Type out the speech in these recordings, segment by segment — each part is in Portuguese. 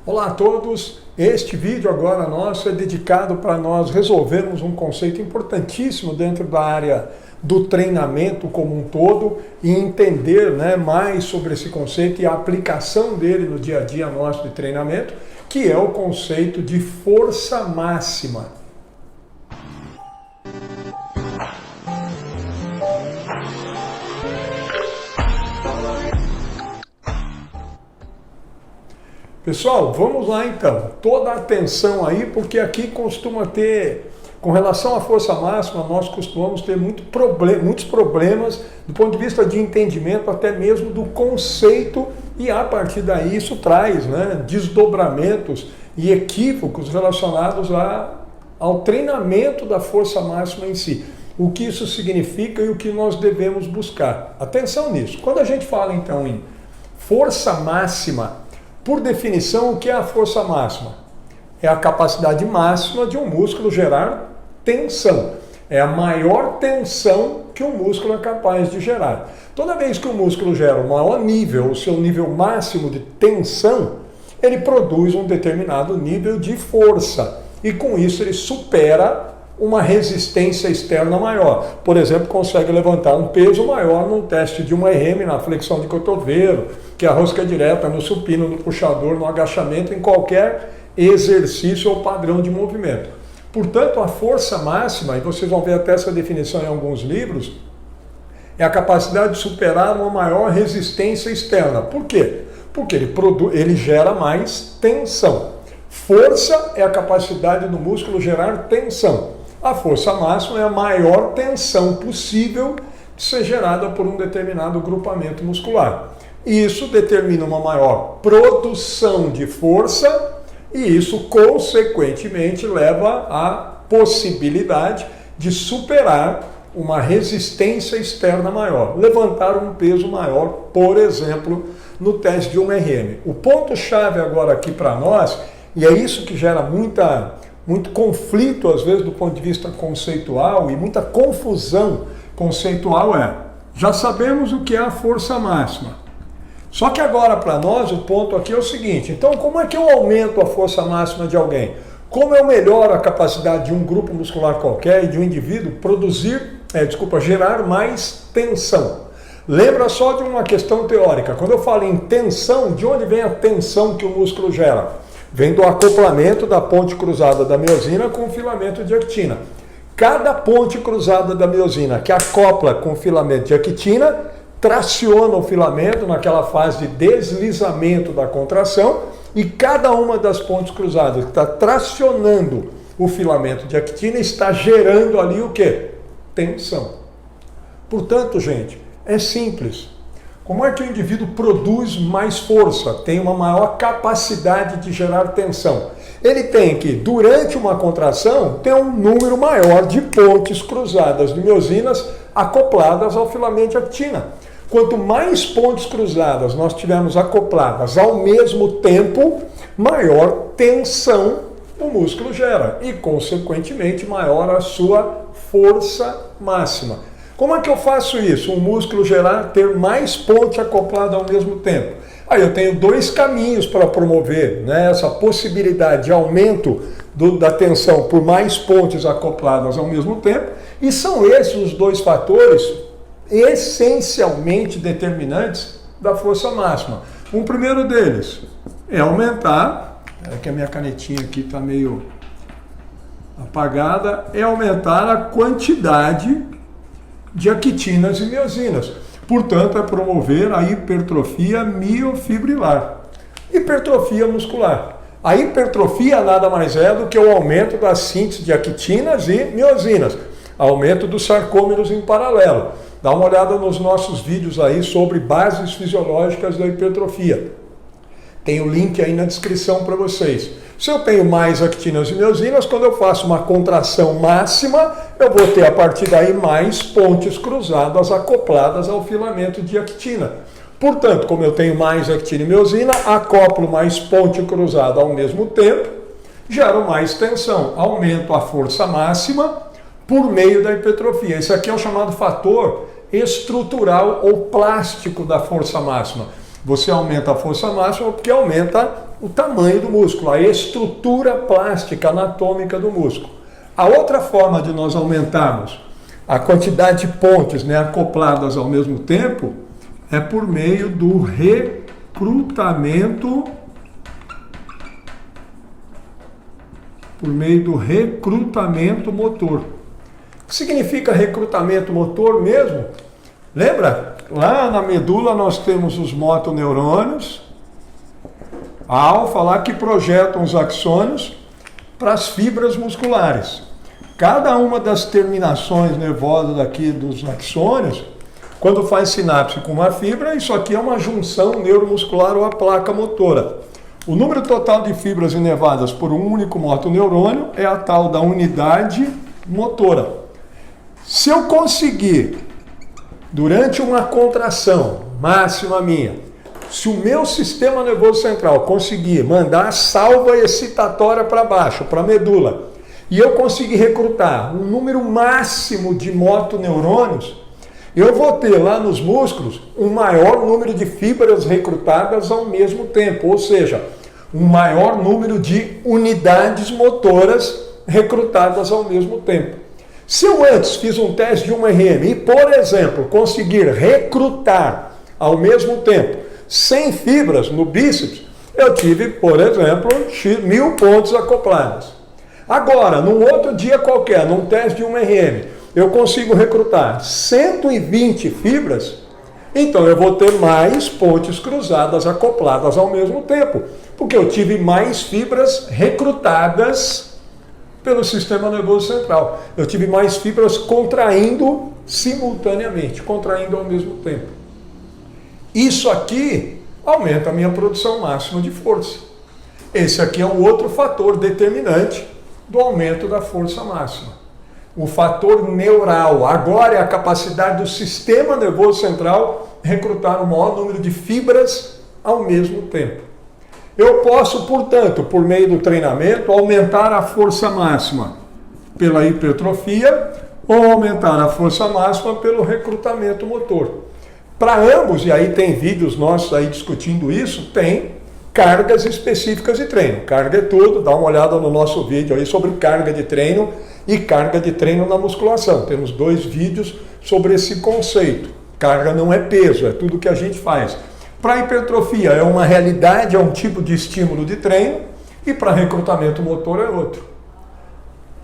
Olá a todos, este vídeo agora nosso é dedicado para nós resolvermos um conceito importantíssimo dentro da área do treinamento como um todo e entender mais sobre esse conceito e a aplicação dele no dia a dia nosso de treinamento, que é o conceito de força máxima. Pessoal, vamos lá então, toda a atenção aí, porque aqui costuma ter, com relação à força máxima, nós costumamos ter muitos problemas do ponto de vista de entendimento, até mesmo do conceito, e a partir daí isso traz desdobramentos e equívocos relacionados ao treinamento da força máxima em si. O que isso significa e o que nós devemos buscar. Atenção nisso. Quando a gente fala então em força máxima, por definição, o que é a força máxima? É a capacidade máxima de um músculo gerar tensão. É a maior tensão que um músculo é capaz de gerar. Toda vez que o músculo gera o maior nível, o seu nível máximo de tensão, ele produz um determinado nível de força. E com isso ele supera uma resistência externa maior. Por exemplo, consegue levantar um peso maior num teste de 1RM, na flexão de cotovelo, que é a rosca direta, no supino, no puxador, no agachamento, em qualquer exercício ou padrão de movimento. Portanto, a força máxima, e vocês vão ver até essa definição em alguns livros, é a capacidade de superar uma maior resistência externa. Por quê? Porque ele gera mais tensão. Força é a capacidade do músculo gerar tensão. A força máxima é a maior tensão possível de ser gerada por um determinado grupamento muscular. Isso determina uma maior produção de força e isso, consequentemente, leva à possibilidade de superar uma resistência externa maior, levantar um peso maior, por exemplo, no teste de 1RM. O ponto-chave agora aqui para nós, e é isso que gera muito conflito, às vezes, do ponto de vista conceitual e muita confusão conceitual já sabemos o que é a força máxima. Só que agora, para nós, o ponto aqui é o seguinte: então, como é que eu aumento a força máxima de alguém? Como eu melhoro a capacidade de um grupo muscular qualquer e de um indivíduo gerar mais tensão? Lembra só de uma questão teórica. Quando eu falo em tensão, de onde vem a tensão que o músculo gera? Vem do acoplamento da ponte cruzada da miosina com o filamento de actina. Cada ponte cruzada da miosina que acopla com o filamento de actina traciona o filamento naquela fase de deslizamento da contração, e cada uma das pontes cruzadas que está tracionando o filamento de actina está gerando ali o quê? Tensão. Portanto, gente, é simples. Como é que o indivíduo produz mais força, tem uma maior capacidade de gerar tensão? Ele tem que, durante uma contração, ter um número maior de pontes cruzadas de miosinas acopladas ao filamento de actina. Quanto mais pontes cruzadas nós tivermos acopladas ao mesmo tempo, maior tensão o músculo gera e, consequentemente, maior a sua força máxima. Como é que eu faço isso? Um músculo ter mais ponte acoplada ao mesmo tempo. Aí eu tenho dois caminhos para promover essa possibilidade de aumento da tensão por mais pontes acopladas ao mesmo tempo, e são esses os dois fatores essencialmente determinantes da força máxima. Um primeiro deles é aumentar, que a minha canetinha aqui está meio apagada, é aumentar a quantidade de actinas e miosinas. Portanto, é promover a hipertrofia miofibrilar. Hipertrofia muscular. A hipertrofia nada mais é do que o aumento da síntese de actinas e miosinas. Aumento dos sarcômeros em paralelo. Dá uma olhada nos nossos vídeos aí sobre bases fisiológicas da hipertrofia. Tem o link aí na descrição para vocês. Se eu tenho mais actinas e miosinas, quando eu faço uma contração máxima, eu vou ter a partir daí mais pontes cruzadas acopladas ao filamento de actina. Portanto, como eu tenho mais actina e miosina, acoplo mais ponte cruzada ao mesmo tempo, gero mais tensão, aumento a força máxima por meio da hipertrofia. Esse aqui é o chamado fator estrutural ou plástico da força máxima. Você aumenta a força máxima porque aumenta o tamanho do músculo, a estrutura plástica anatômica do músculo. A outra forma de nós aumentarmos a quantidade de pontes, né, acopladas ao mesmo tempo é por meio do recrutamento motor. O que significa recrutamento motor mesmo? Lembra? Lá na medula nós temos os motoneurônios, a alfa lá que projetam os axônios para as fibras musculares. Cada uma das terminações nervosas aqui dos axônios, quando faz sinapse com uma fibra, isso aqui é uma junção neuromuscular ou a placa motora. O número total de fibras inervadas por um único motoneurônio é a tal da unidade motora. Se eu conseguir, durante uma contração máxima minha, se o meu sistema nervoso central conseguir mandar a salva excitatória para baixo, para a medula, e eu conseguir recrutar um número máximo de motoneurônios, eu vou ter lá nos músculos um maior número de fibras recrutadas ao mesmo tempo, ou seja, um maior número de unidades motoras recrutadas ao mesmo tempo. Se eu antes fiz um teste de 1RM e, por exemplo, conseguir recrutar ao mesmo tempo 100 fibras no bíceps, eu tive, por exemplo, 1000 pontos acopladas. Agora, num outro dia qualquer, num teste de 1RM, eu consigo recrutar 120 fibras, então eu vou ter mais pontes cruzadas acopladas ao mesmo tempo, porque eu tive mais fibras recrutadas pelo sistema nervoso central. Eu tive mais fibras contraindo simultaneamente, contraindo ao mesmo tempo. Isso aqui aumenta a minha produção máxima de força. Esse aqui é um outro fator determinante do aumento da força máxima. O fator neural, agora é a capacidade do sistema nervoso central recrutar o maior número de fibras ao mesmo tempo. Eu posso, portanto, por meio do treinamento, aumentar a força máxima pela hipertrofia ou aumentar a força máxima pelo recrutamento motor. Para ambos, e aí tem vídeos nossos aí discutindo isso, tem cargas específicas de treino. Carga é tudo, dá uma olhada no nosso vídeo aí sobre carga de treino e carga de treino na musculação. Temos 2 vídeos sobre esse conceito. Carga não é peso, é tudo que a gente faz. Para hipertrofia é uma realidade, é um tipo de estímulo de treino, e para recrutamento motor é outro.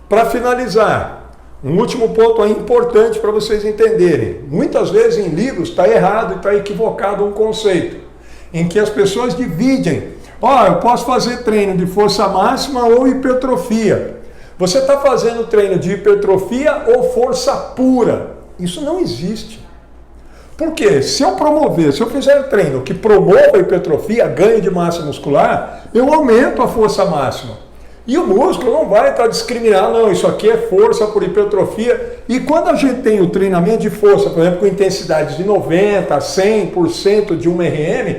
Para finalizar, um último ponto aí importante para vocês entenderem. Muitas vezes em livros está errado e está equivocado um conceito, em que as pessoas dividem. Eu posso fazer treino de força máxima ou hipertrofia. Você está fazendo treino de hipertrofia ou força pura? Isso não existe. Por quê? Se eu fizer treino que promova a hipertrofia, ganho de massa muscular, eu aumento a força máxima. E o músculo não vai estar discriminando, não, isso aqui é força por hipertrofia. E quando a gente tem o treinamento de força, por exemplo, com intensidades de 90%, 100% de 1RM,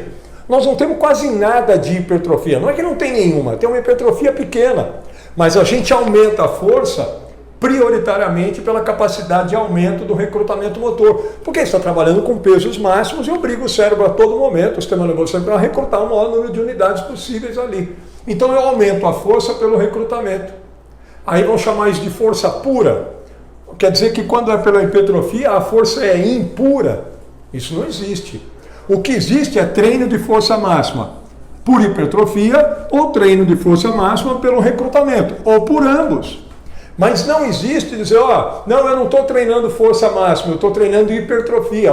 nós não temos quase nada de hipertrofia. Não é que não tem nenhuma, tem uma hipertrofia pequena. Mas a gente aumenta a força prioritariamente pela capacidade de aumento do recrutamento motor. Porque está trabalhando com pesos máximos e obriga o cérebro a todo momento, o sistema nervoso central, a recrutar o maior número de unidades possíveis ali. Então eu aumento a força pelo recrutamento. Aí vão chamar isso de força pura. Quer dizer que quando é pela hipertrofia, a força é impura. Isso não existe. O que existe é treino de força máxima por hipertrofia ou treino de força máxima pelo recrutamento, ou por ambos. Mas não existe dizer, não, eu não estou treinando força máxima, eu estou treinando hipertrofia.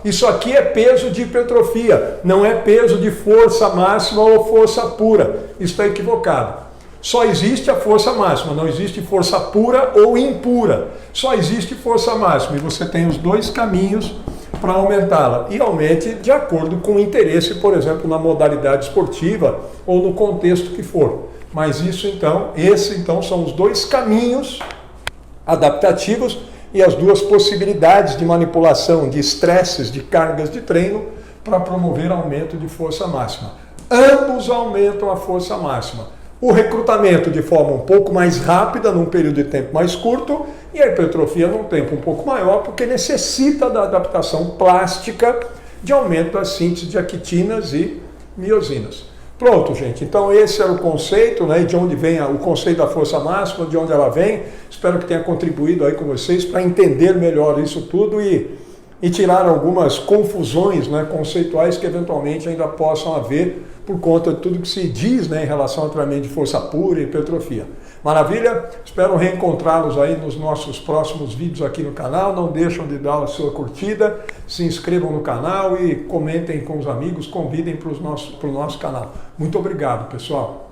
Isso aqui é peso de hipertrofia, não é peso de força máxima ou força pura. Isso está equivocado. Só existe a força máxima, não existe força pura ou impura. Só existe força máxima e você tem os 2 caminhos para aumentá-la. E aumente de acordo com o interesse, por exemplo, na modalidade esportiva ou no contexto que for. Mas esses são os 2 caminhos adaptativos e as 2 possibilidades de manipulação de estresses, de cargas de treino para promover aumento de força máxima. Ambos aumentam a força máxima. O recrutamento de forma um pouco mais rápida, num período de tempo mais curto, e a hipertrofia num tempo um pouco maior, porque necessita da adaptação plástica de aumento da síntese de actinas e miosinas. Pronto, gente. Então esse era o conceito, né, de onde vem o conceito da força máxima, de onde ela vem. Espero que tenha contribuído aí com vocês para entender melhor isso tudo e tirar algumas confusões, né, conceituais que eventualmente ainda possam haver por conta de tudo que se diz, né, em relação ao treinamento de força pura e hipertrofia. Maravilha? Espero reencontrá-los aí nos nossos próximos vídeos aqui no canal. Não deixam de dar a sua curtida, se inscrevam no canal e comentem com os amigos, convidem para o nosso canal. Muito obrigado, pessoal.